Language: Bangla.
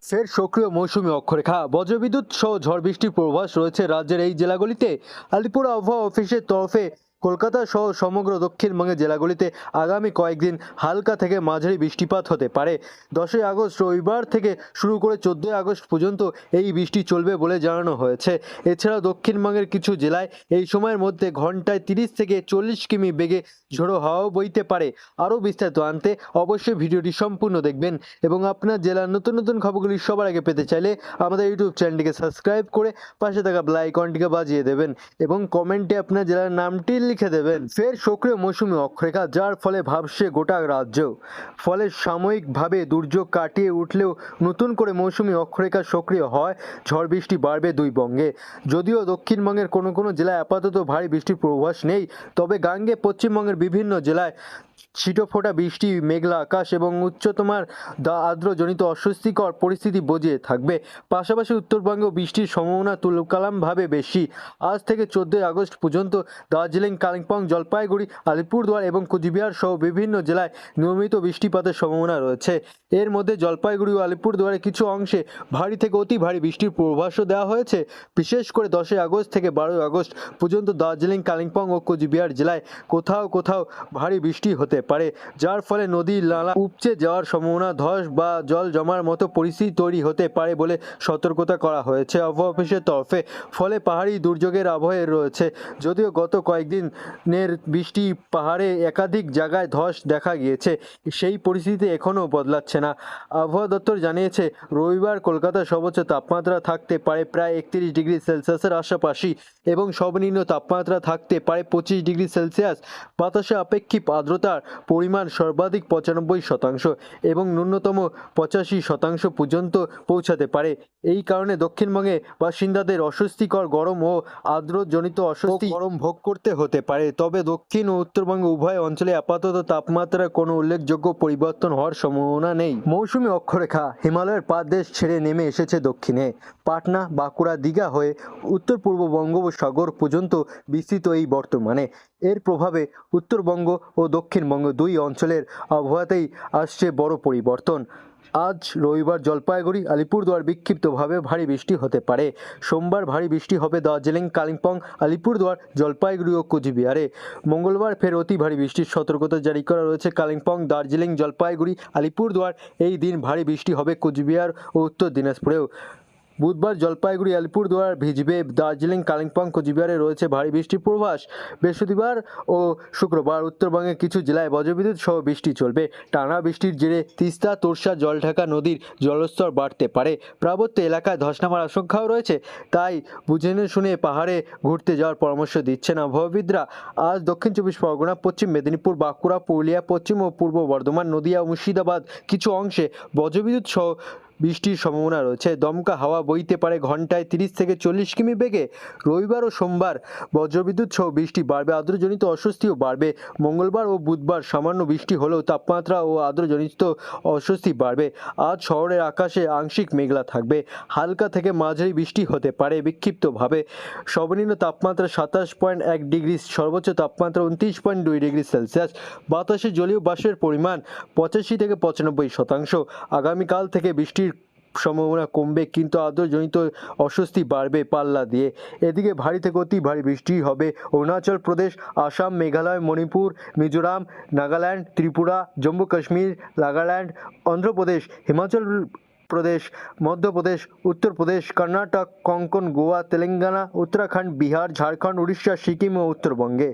ফের সক্রিয় মৌসুমী অক্ষরেখা, বজ্রবিদ্যুৎ সহ ঝড় বৃষ্টির পূর্বাভাস রয়েছে রাজ্যের এই জেলাগুলিতে। আলিপুর আবহাওয়া অফিসের তরফে কলকাতা সহ সমগ্র দক্ষিণবঙ্গের জেলাগুলিতে আগামী কয়েকদিন হালকা থেকে মাঝারি বৃষ্টিপাত হতে পারে। 10ই আগস্ট রবিবার থেকে শুরু করে 14ই আগস্ট পর্যন্ত এই বৃষ্টি চলবে বলে জানানো হয়েছে। এছাড়াও দক্ষিণবঙ্গের কিছু জেলায় এই সময়ের মধ্যে ঘন্টায় 30 থেকে 40 কিমি বেগে ঝোড়ো হাওয়াও বইতে পারে। আরও বিস্তারিত আনতে অবশ্যই ভিডিওটি সম্পূর্ণ দেখবেন এবং আপনার জেলার নতুন নতুন খবরগুলি সবার আগে পেতে চাইলে আমাদের ইউটিউব চ্যানেলটিকে সাবস্ক্রাইব করে পাশে থাকা বেল আইকনটিকে বাজিয়ে দেবেন এবং কমেন্টে আপনার জেলার নামটি লিখে দেবেন। ফের সক্রিয় মৌসুমী অক্ষরেখা, যার ফলে ভাবছে গোটা রাজ্য। ফলে সাময়িকভাবে দুর্যোগ কাটিয়ে উঠলেও নতুন করে মৌসুমী অক্ষরেখা সক্রিয় হয়, ঝড় বৃষ্টি বাড়বে দুই বঙ্গে। যদিও দক্ষিণবঙ্গের কোনো কোনো জেলায় আপাতত ভারী বৃষ্টির পূর্বাভাস নেই, তবে গাঙ্গে পশ্চিমবঙ্গের বিভিন্ন জেলায় ছিটোফোঁটা বৃষ্টি, মেঘলা আকাশ এবং উচ্চতমার আর্দ্রজনিত অস্বস্তিকর পরিস্থিতি বজায় থাকবে। পাশাপাশি উত্তরবঙ্গেও বৃষ্টির সম্ভাবনা তুলকালামভাবে বেশি। আজ থেকে 14ই আগস্ট পর্যন্ত দার্জিলিং, কালিম্পং, জলপাইগুড়ি, আলিপুরদুয়ার এবং কোচবিহার সহ বিভিন্ন জেলায় নিয়মিত বৃষ্টিপাতের সম্ভাবনা রয়েছে। এর মধ্যে জলপাইগুড়ি ও আলিপুরদুয়ারের কিছু অংশে ভারী থেকে অতি ভারী বৃষ্টির পূর্বাভাসও দেওয়া হয়েছে। বিশেষ করে 10ই আগস্ট থেকে 12ই আগস্ট পর্যন্ত দার্জিলিং, কালিম্পং ও কোচবিহার জেলায় কোথাও কোথাও ভারী বৃষ্টি হতে পারে, যার ফলে নদী নালা উপচে যাওয়ার সম্ভাবনা, ধস বা জল জমার মতো পরিস্থিতি তৈরি হতে পারে বলে সতর্কতা করা হয়েছে আবহাওয়া অফিসের তরফে। ফলে পাহাড়ি দুর্যোগের আবহে রয়েছে। যদিও গত কয়েকদিনের বৃষ্টি পাহাড়ে একাধিক জায়গায় ধস দেখা গিয়েছে, সেই পরিস্থিতি এখনও বদলাচ্ছে না। আবহাওয়া দপ্তর জানিয়েছে, রবিবার কলকাতার সর্বোচ্চ তাপমাত্রা থাকতে পারে প্রায় 31 ডিগ্রি সেলসিয়াসের আশাপাশি এবং সর্বনিম্ন তাপমাত্রা থাকতে পারে 25 ডিগ্রি সেলসিয়াস। বাতাসে আপেক্ষিক আর্দ্রতার পরিমাণ সর্বাধিক 95% এবং ন্যূনতম 85% পর্যন্ত পৌঁছাতে পারে। এই কারণে দক্ষিণবঙ্গে বাসিন্দাদের অস্বস্তিকর গরম ও আর্দ্রজনিত অস্বস্তি গরম ভোগ করতে হতে পারে। তবে দক্ষিণ ও উত্তরবঙ্গ উভয় অঞ্চলে আপাতত তাপমাত্রার কোনো উল্লেখযোগ্য পরিবর্তন হওয়ার সম্ভাবনা নেই। মৌসুমী অক্ষরেখা হিমালয়ের পাদদেশ ছেড়ে নেমে এসেছে দক্ষিণে। পাটনা, বাঁকুড়া, দীঘা হয়ে উত্তর পূর্ব বঙ্গোপসাগর পর্যন্ত বিস্তৃত এই বর্তমানে। এর প্রভাবে উত্তরবঙ্গ ও দক্ষিণবঙ্গ দুই অঞ্চলের আবহাওয়াতেই আসছে বড় পরিবর্তন। আজ রবিবার জলপাইগুড়ি, আলিপুরদুয়ার বিক্ষিপ্তভাবে ভারী বৃষ্টি হতে পারে। সোমবার ভারী বৃষ্টি হবে দার্জিলিং, কালিম্পং, আলিপুরদুয়ার, জলপাইগুড়ি ও কোচবিহারে। মঙ্গলবার ফের অতি ভারী বৃষ্টির সতর্কতা জারি করা রয়েছে কালিম্পং, দার্জিলিং, জলপাইগুড়ি, আলিপুরদুয়ার। এই দিন ভারী বৃষ্টি হবে কোচবিহার ও উত্তর দিনাজপুরেও। বুধবার জলপাইগুড়ি, আলিপুরদুয়ার ভিজবে, দার্জিলিং, কালিম্পং, কোচবিহারে রয়েছে ভারী বৃষ্টির পূর্বাভাস। বৃহস্পতিবার ও শুক্রবার উত্তরবঙ্গের কিছু জেলায় বজ্রবিদ্যুৎ সহ বৃষ্টি চলবে। টানা বৃষ্টির জেরে তিস্তা, তোরসা, জলঢাকা নদীর জলস্তর বাড়তে পারে। পার্বত্য এলাকায় ধস নামার আশঙ্কাও রয়েছে, তাই বুঝে শুনে পাহাড়ে ঘুরতে যাওয়ার পরামর্শ দিচ্ছেন আবহাওয়াবিদরা। আজ দক্ষিণ 24 পরগনা, পশ্চিম মেদিনীপুর, বাঁকুড়া, পুরুলিয়া, পশ্চিম ও পূর্ব বর্ধমান, নদিয়া ও মুর্শিদাবাদ কিছু অংশে বজ্রবিদ্যুৎ সহ বৃষ্টির সম্ভাবনা রয়েছে। দমকা হাওয়া বইতে পারে ঘন্টায় 30 থেকে 40 কিমি বেগে। রবিবার ও সোমবার বজ্রবিদ্যুৎ সহ বৃষ্টি বাড়বে, আর্দ্রজনিত অস্বস্তিও বাড়বে। মঙ্গলবার ও বুধবার সামান্য বৃষ্টি হলেও তাপমাত্রা ও আর্দ্রজনিত অস্বস্তি বাড়বে। আজ শহরের আকাশে আংশিক মেঘলা থাকবে, হালকা থেকে মাঝারি বৃষ্টি হতে পারে বিক্ষিপ্তভাবে। সর্বনিম্ন তাপমাত্রা 27.1 ডিগ্রি, সর্বোচ্চ তাপমাত্রা 29.2 ডিগ্রি সেলসিয়াস। বাতাসে জলীয় বাষ্পের পরিমাণ 85 থেকে 95%। আগামীকাল থেকে বৃষ্টির সম্ভাবনা কমবে, কিন্তু আর্দ্রজনিত অস্বস্তি বাড়বে পাল্লা দিয়ে। এদিকে ভারী থেকে অতি ভারী বৃষ্টি হবে অরুণাচল প্রদেশ, আসাম, মেঘালয়, মণিপুর, মিজোরাম, নাগাল্যান্ড, ত্রিপুরা, জম্মু কাশ্মীর, নাগাল্যান্ড, অন্ধ্রপ্রদেশ, হিমাচল প্রদেশ, মধ্যপ্রদেশ, উত্তরপ্রদেশ, কর্ণাটক, কোঙ্কণ, গোয়া, তেলেঙ্গানা, উত্তরাখণ্ড, বিহার, ঝাড়খণ্ড, উড়িষ্যা, সিকিম ও উত্তরবঙ্গে।